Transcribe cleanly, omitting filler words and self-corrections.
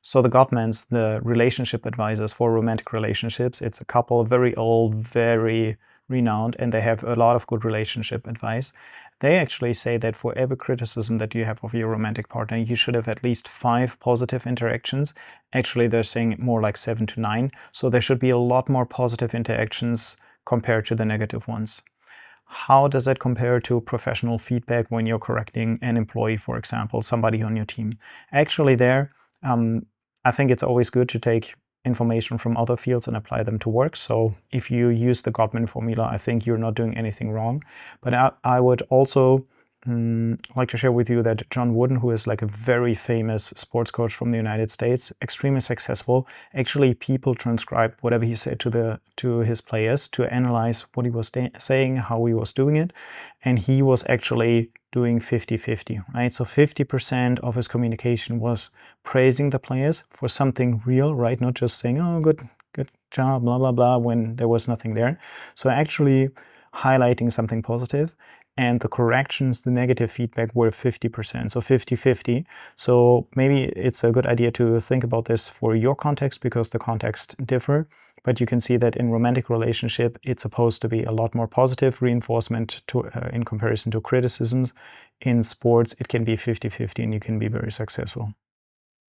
So the Gottmans, the relationship advisors for romantic relationships, it's a couple, very old, very renowned, and they have a lot of good relationship advice. They actually say that for every criticism that you have of your romantic partner, you should have at least 5 positive interactions. Actually, they're saying more like 7 to 9. So there should be a lot more positive interactions compared to the negative ones. How does that compare to professional feedback when you're correcting an employee, for example, somebody on your team? Actually there, I think it's always good to take information from other fields and apply them to work. So if you use the Gottman formula, I think you're not doing anything wrong. But I would also like to share with you that John Wooden, who is like a very famous sports coach from the United States, extremely successful. Actually, people transcribe whatever he said to his players to analyze what he was saying, how he was doing it. And he was actually doing 50-50, right? So 50% of his communication was praising the players for something real, right? Not just saying, oh, good job, blah, blah, blah, when there was nothing there. So actually highlighting something positive. And the corrections, the negative feedback, were 50%, so 50-50. So maybe it's a good idea to think about this for your context, because the contexts differ. But you can see that in romantic relationship, it's supposed to be a lot more positive reinforcement in comparison to criticisms. In sports, it can be 50-50 and you can be very successful.